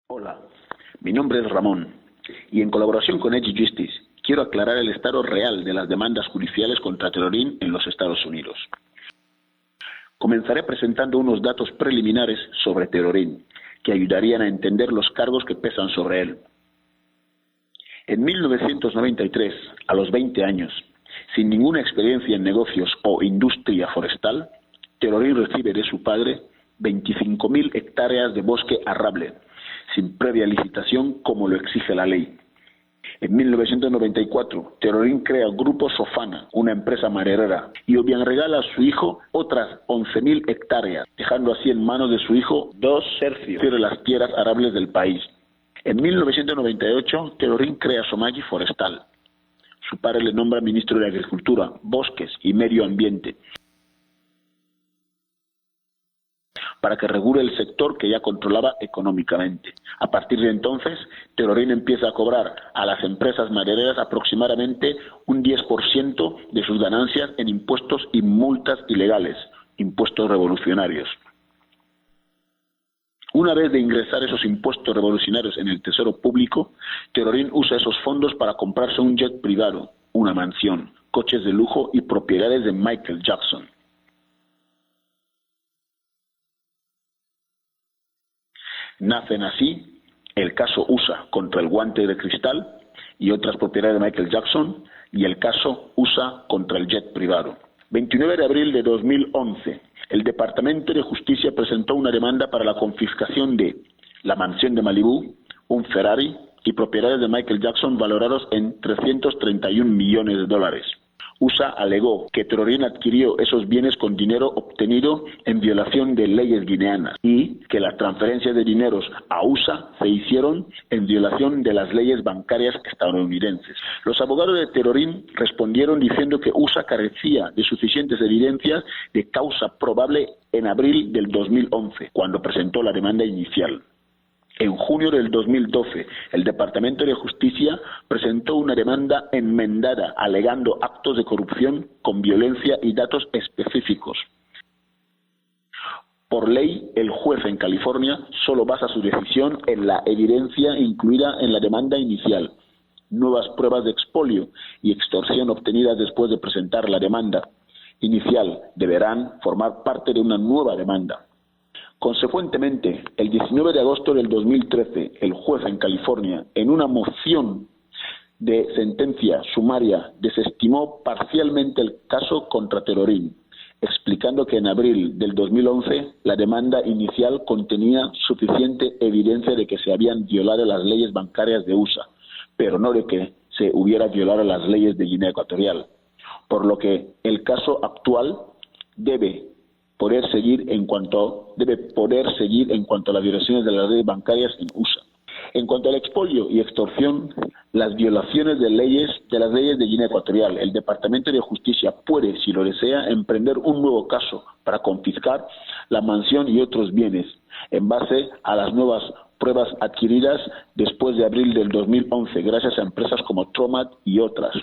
Hola, mi nombre es Ramón y en colaboración con Edge Justice quiero aclarar el estado real de las demandas judiciales contra Terorín en los Estados Unidos. Comenzaré presentando unos datos preliminares sobre Terorín que ayudarían a entender los cargos que pesan sobre él. En 1993, a los 20 años, sin ninguna experiencia en negocios o industria forestal, Terorín recibe de su padre 25.000 hectáreas de bosque arable, sin previa licitación como lo exige la ley. En 1994, Terorín crea Grupo Sofana, una empresa maderera, y Obiang regala a su hijo otras 11.000 hectáreas, dejando así en manos de su hijo 2/3 de las tierras arables del país. En 1998, Terorín crea Somagi Forestal. Su padre le nombra ministro de Agricultura, Bosques y Medio Ambiente, para que regule el sector que ya controlaba económicamente. A partir de entonces, Terorín empieza a cobrar a las empresas madereras aproximadamente un 10% de sus ganancias en impuestos y multas ilegales, impuestos revolucionarios. Una vez de ingresar esos impuestos revolucionarios en el tesoro público, Terorín usa esos fondos para comprarse un jet privado, una mansión, coches de lujo y propiedades de Michael Jackson. Nacen así el caso USA contra el guante de cristal y otras propiedades de Michael Jackson y el caso USA contra el jet privado. 29 de abril de 2011, el Departamento de Justicia presentó una demanda para la confiscación de la mansión de Malibú, un Ferrari y propiedades de Michael Jackson valorados en $331 millones. USA alegó que Terorín adquirió esos bienes con dinero obtenido en violación de leyes guineanas y que las transferencias de dineros a USA se hicieron en violación de las leyes bancarias estadounidenses. Los abogados de Terorín respondieron diciendo que USA carecía de suficientes evidencias de causa probable en abril del 2011, cuando presentó la demanda inicial. En junio del 2012, el Departamento de Justicia presentó una demanda enmendada alegando actos de corrupción con violencia y datos específicos. Por ley, el juez en California solo basa su decisión en la evidencia incluida en la demanda inicial. Nuevas pruebas de expolio y extorsión obtenidas después de presentar la demanda inicial deberán formar parte de una nueva demanda. Consecuentemente, el 19 de agosto del 2013, el juez en California, en una moción de sentencia sumaria, desestimó parcialmente el caso contra Terorín, explicando que en abril del 2011 la demanda inicial contenía suficiente evidencia de que se habían violado las leyes bancarias de USA, pero no de que se hubiera violado las leyes de Guinea Ecuatorial, por lo que el caso actual debe poder seguir en cuanto a las violaciones de las leyes bancarias en USA. En cuanto al expolio y extorsión, las violaciones de las leyes de Guinea Ecuatorial, el Departamento de Justicia puede, si lo desea, emprender un nuevo caso para confiscar la mansión y otros bienes, en base a las nuevas pruebas adquiridas después de abril del 2011, gracias a empresas como Tromat y otras.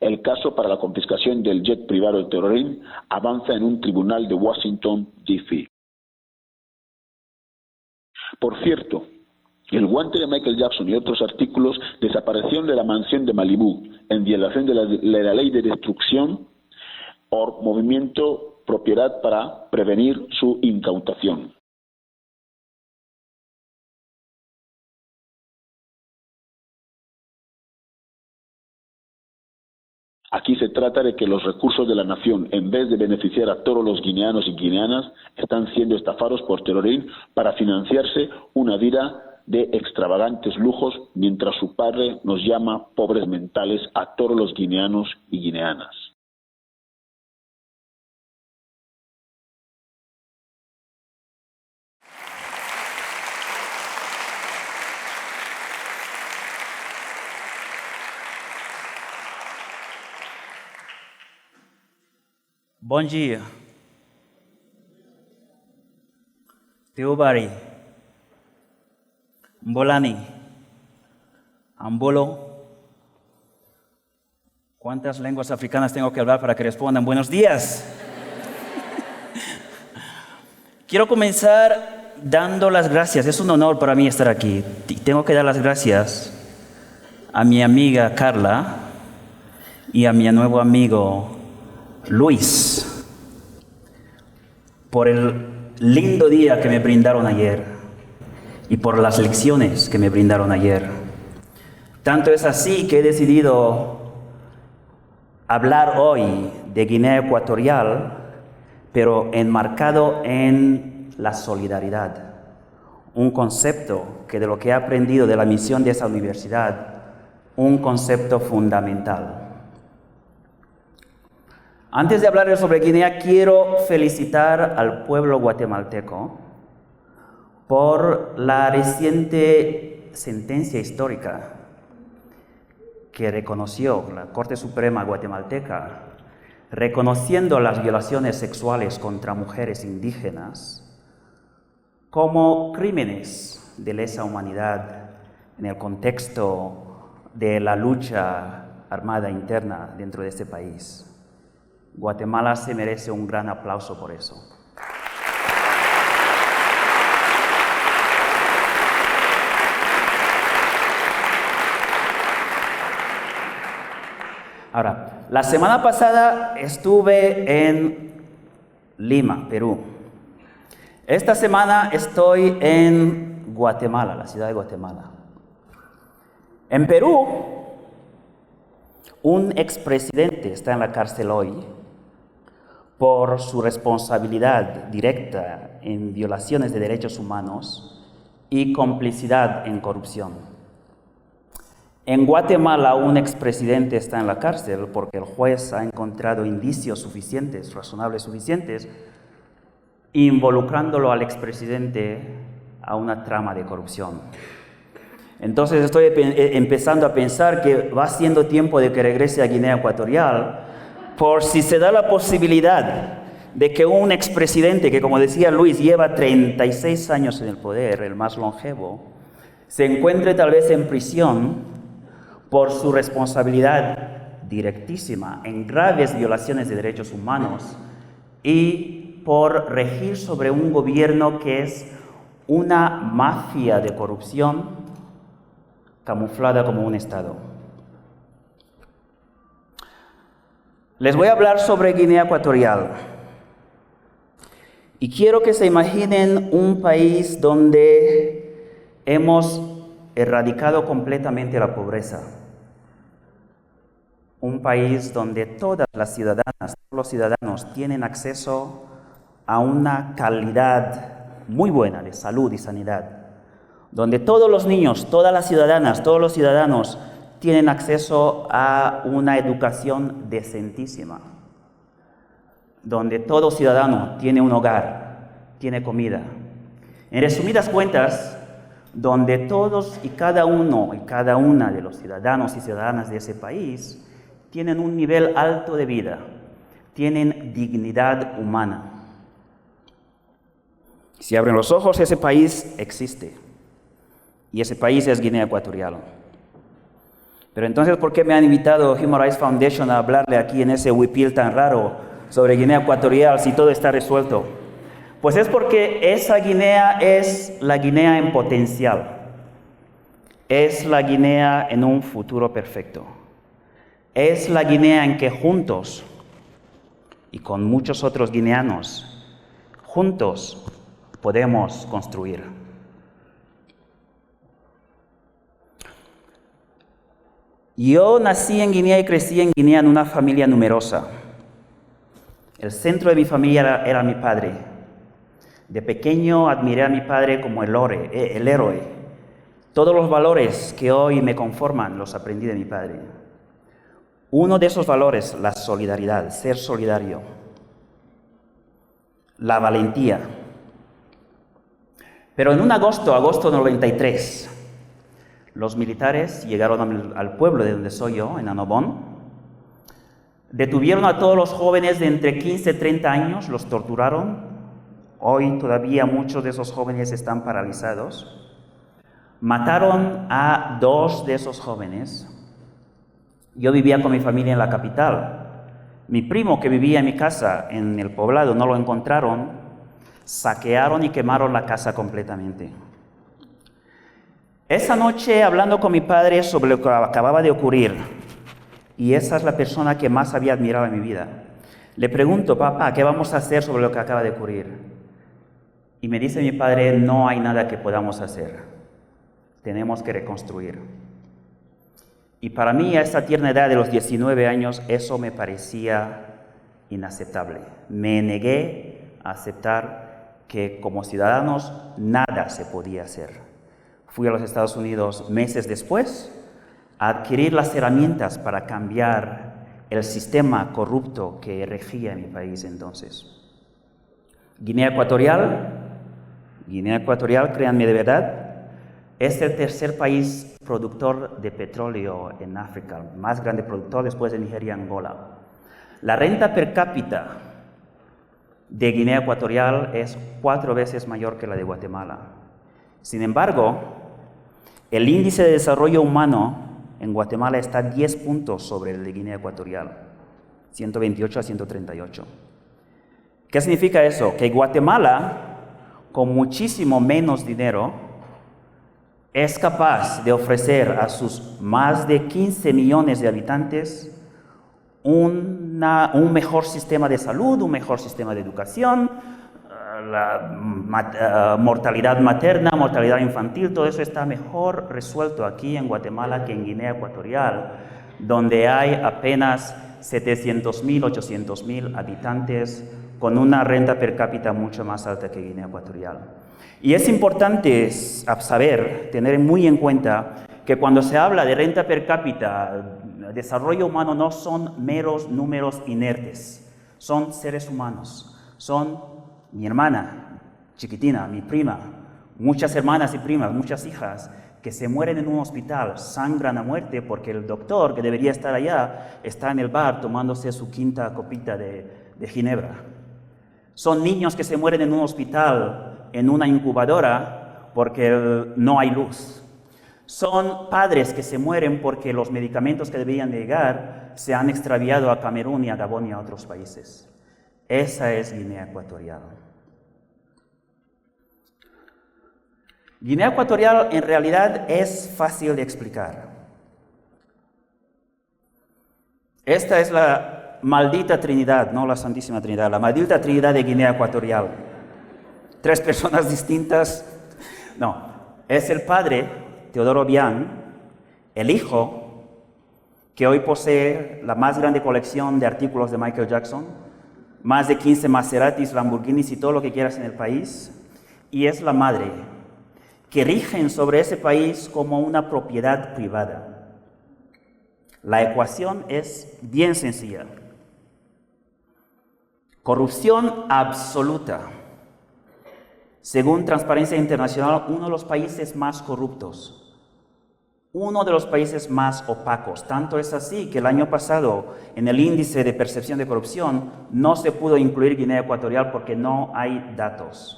El caso para la confiscación del jet privado de Terorín avanza en un tribunal de Washington, D.C. Por cierto, el guante de Michael Jackson y otros artículos desaparecieron de la mansión de Malibú en violación de la ley de destrucción o movimiento propiedad para prevenir su incautación. Aquí se trata de que los recursos de la nación, en vez de beneficiar a todos los guineanos y guineanas, están siendo estafados por Terorín para financiarse una vida de extravagantes lujos, mientras su padre nos llama pobres mentales a todos los guineanos y guineanas. Bom dia. Teobari. Mbolani. Ambolo. ¿Cuántas lenguas africanas tengo que hablar para que respondan buenos días? Quiero comenzar dando las gracias. Es un honor para mí estar aquí. Tengo que dar las gracias a mi amiga Carla y a mi nuevo amigo Luis por el lindo día que me brindaron ayer y por las lecciones que me brindaron ayer. Tanto es así que he decidido hablar hoy de Guinea Ecuatorial, pero enmarcado en la solidaridad, un concepto que de lo que he aprendido de la misión de esa universidad, un concepto fundamental. Antes de hablar sobre Guinea, quiero felicitar al pueblo guatemalteco por la reciente sentencia histórica que reconoció la Corte Suprema guatemalteca, reconociendo las violaciones sexuales contra mujeres indígenas como crímenes de lesa humanidad en el contexto de la lucha armada interna dentro de este país. Guatemala se merece un gran aplauso por eso. Ahora, la semana pasada estuve en Lima, Perú. Esta semana estoy en Guatemala, la ciudad de Guatemala. En Perú, un expresidente está en la cárcel hoy por su responsabilidad directa en violaciones de derechos humanos y complicidad en corrupción. En Guatemala, un expresidente está en la cárcel porque el juez ha encontrado indicios suficientes, razonables suficientes, involucrándolo al expresidente a una trama de corrupción. Entonces estoy empezando a pensar que va siendo tiempo de que regrese a Guinea Ecuatorial, por si se da la posibilidad de que un expresidente que, como decía Luis, lleva 36 años en el poder, el más longevo, se encuentre tal vez en prisión por su responsabilidad directísima en graves violaciones de derechos humanos y por regir sobre un gobierno que es una mafia de corrupción camuflada como un Estado. Les voy a hablar sobre Guinea Ecuatorial. Y quiero que se imaginen un país donde hemos erradicado completamente la pobreza. Un país donde todas las ciudadanas, todos los ciudadanos tienen acceso a una calidad muy buena de salud y sanidad. Donde todos los niños, todas las ciudadanas, todos los ciudadanos tienen acceso a una educación decentísima. Donde todo ciudadano tiene un hogar, tiene comida. En resumidas cuentas, donde todos y cada uno y cada una de los ciudadanos y ciudadanas de ese país tienen un nivel alto de vida, tienen dignidad humana. Si abren los ojos, ese país existe. Y ese país es Guinea Ecuatorial. Pero entonces, ¿por qué me han invitado Human Rights Foundation a hablarle aquí en ese huipil tan raro sobre Guinea Ecuatorial si todo está resuelto? Pues es porque esa Guinea es la Guinea en potencial. Es la Guinea en un futuro perfecto. Es la Guinea en que juntos, y con muchos otros guineanos, juntos podemos construir. Yo nací en Guinea y crecí en Guinea en una familia numerosa. El centro de mi familia era mi padre. De pequeño admiré a mi padre como el héroe. Todos los valores que hoy me conforman los aprendí de mi padre. Uno de esos valores, la solidaridad, ser solidario. La valentía. Pero en un agosto 93, los militares llegaron al pueblo de donde soy yo, en Anobón. Detuvieron a todos los jóvenes de entre 15 y 30 años, los torturaron. Hoy todavía muchos de esos jóvenes están paralizados. Mataron a 2 de esos jóvenes. Yo vivía con mi familia en la capital. Mi primo, que vivía en mi casa en el poblado, no lo encontraron. Saquearon y quemaron la casa completamente. Esa noche, hablando con mi padre sobre lo que acababa de ocurrir, y esa es la persona que más había admirado en mi vida, le pregunto: papá, ¿qué vamos a hacer sobre lo que acaba de ocurrir? Y me dice mi padre: no hay nada que podamos hacer, tenemos que reconstruir. Y para mí, a esa tierna edad de los 19 años, eso me parecía inaceptable. Me negué a aceptar que como ciudadanos nada se podía hacer. Fui a los Estados Unidos meses después a adquirir las herramientas para cambiar el sistema corrupto que regía en mi país entonces. Guinea Ecuatorial, créanme de verdad, es el tercer país productor de petróleo en África, más grande productor después de Nigeria y Angola. La renta per cápita de Guinea Ecuatorial es 4 veces mayor que la de Guatemala. Sin embargo, el índice de desarrollo humano en Guatemala está 10 puntos sobre el de Guinea Ecuatorial, 128 a 138. ¿Qué significa eso? Que Guatemala, con muchísimo menos dinero, es capaz de ofrecer a sus más de 15 millones de habitantes un mejor sistema de salud, un mejor sistema de educación, la mortalidad materna, mortalidad infantil, todo eso está mejor resuelto aquí en Guatemala que en Guinea Ecuatorial, donde hay apenas 700,000, 800,000 habitantes con una renta per cápita mucho más alta que Guinea Ecuatorial. Y es importante saber, tener muy en cuenta, que cuando se habla de renta per cápita, desarrollo humano no son meros números inertes, son seres humanos, son mi hermana chiquitina, mi prima, muchas hermanas y primas, muchas hijas que se mueren en un hospital, sangran a muerte porque el doctor que debería estar allá está en el bar tomándose su quinta copita de ginebra. Son niños que se mueren en un hospital, en una incubadora, porque no hay luz. Son padres que se mueren porque los medicamentos que debían llegar se han extraviado a Camerún y a Gabón y a otros países. Esa es Guinea Ecuatorial. Guinea Ecuatorial en realidad es fácil de explicar. Esta es la maldita Trinidad, no la Santísima Trinidad, la maldita Trinidad de Guinea Ecuatorial. 3 personas distintas. No, es el padre, Teodoro Obiang, el hijo, que hoy posee la más grande colección de artículos de Michael Jackson, más de 15 Maseratis, Lamborghinis y todo lo que quieras en el país, y es la madre, que rigen sobre ese país como una propiedad privada. La ecuación es bien sencilla. Corrupción absoluta. Según Transparencia Internacional, uno de los países más corruptos, uno de los países más opacos. Tanto es así que el año pasado, en el índice de percepción de corrupción, no se pudo incluir Guinea Ecuatorial porque no hay datos.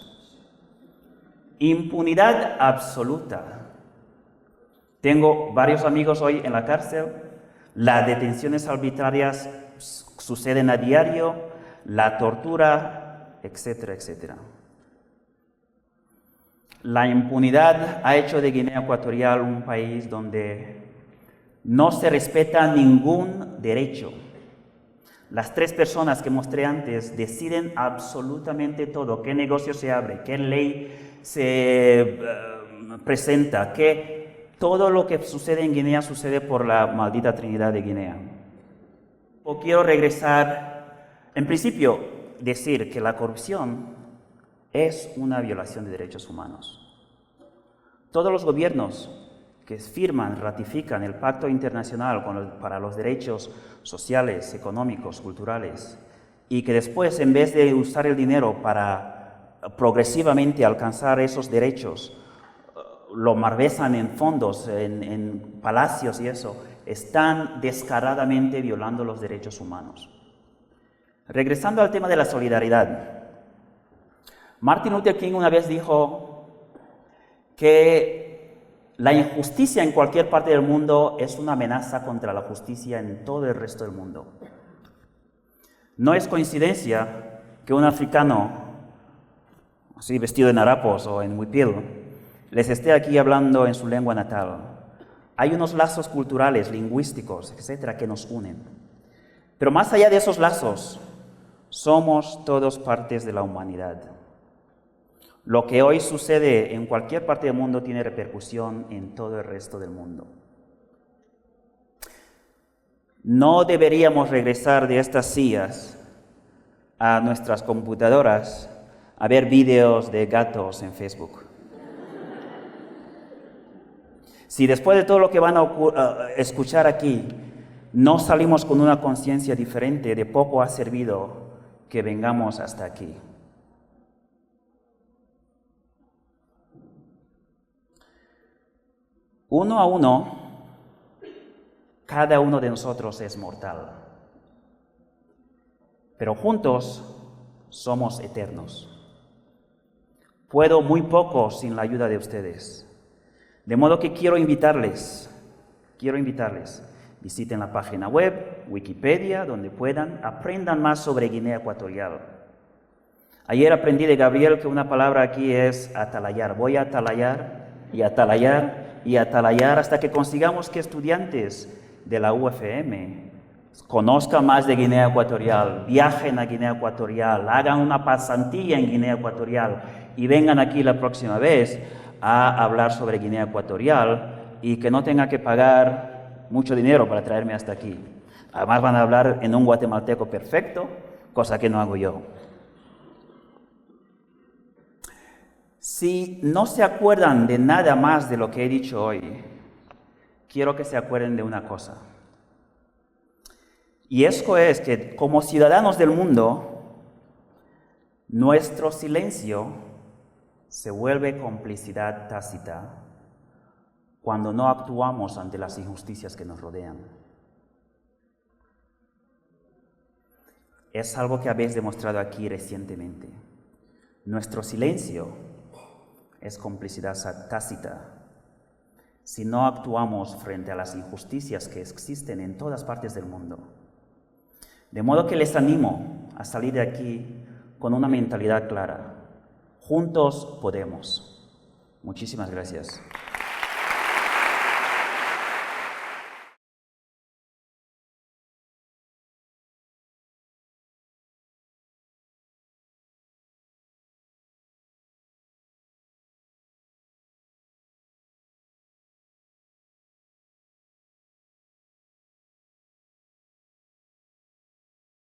Impunidad absoluta. Tengo varios amigos hoy en la cárcel. Las detenciones arbitrarias suceden a diario, la tortura, etcétera, etcétera. La impunidad ha hecho de Guinea Ecuatorial un país donde no se respeta ningún derecho. Las 3 personas que mostré antes deciden absolutamente todo: qué negocio se abre, qué ley se presenta, que todo lo que sucede en Guinea sucede por la maldita Trinidad de Guinea. Quiero regresar, en principio, decir que la corrupción es una violación de derechos humanos. Todos los gobiernos que firman, ratifican el Pacto Internacional para los Derechos Sociales, Económicos, Culturales, y que después, en vez de usar el dinero para progresivamente alcanzar esos derechos, lo malversan en fondos, en palacios y eso, están descaradamente violando los derechos humanos. Regresando al tema de la solidaridad, Martin Luther King una vez dijo que la injusticia en cualquier parte del mundo es una amenaza contra la justicia en todo el resto del mundo. No es coincidencia que un africano así vestido en harapos o en huipil, les esté aquí hablando en su lengua natal. Hay unos lazos culturales, lingüísticos, etcétera, que nos unen. Pero más allá de esos lazos, somos todos partes de la humanidad. Lo que hoy sucede en cualquier parte del mundo tiene repercusión en todo el resto del mundo. No deberíamos regresar de estas sillas a nuestras computadoras a ver vídeos de gatos en Facebook. Si después de todo lo que van a escuchar aquí, no salimos con una conciencia diferente, de poco ha servido que vengamos hasta aquí. Uno a uno, cada uno de nosotros es mortal, pero juntos somos eternos. Puedo muy poco sin la ayuda de ustedes, de modo que quiero invitarles, visiten la página web, Wikipedia, donde puedan, aprendan más sobre Guinea Ecuatorial. Ayer aprendí de Gabriel que una palabra aquí es atalayar. Voy a atalayar y atalayar y atalayar hasta que consigamos que estudiantes de la UFM conozcan más de Guinea Ecuatorial, viajen a Guinea Ecuatorial, hagan una pasantía en Guinea Ecuatorial y vengan aquí la próxima vez a hablar sobre Guinea Ecuatorial y que no tenga que pagar mucho dinero para traerme hasta aquí. Además van a hablar en un guatemalteco perfecto, cosa que no hago yo. Si no se acuerdan de nada más de lo que he dicho hoy, quiero que se acuerden de una cosa. Y eso es que como ciudadanos del mundo, nuestro silencio se vuelve complicidad tácita cuando no actuamos ante las injusticias que nos rodean. Es algo que habéis demostrado aquí recientemente. Nuestro silencio es complicidad tácita si no actuamos frente a las injusticias que existen en todas partes del mundo. De modo que les animo a salir de aquí con una mentalidad clara. Juntos podemos. Muchísimas gracias.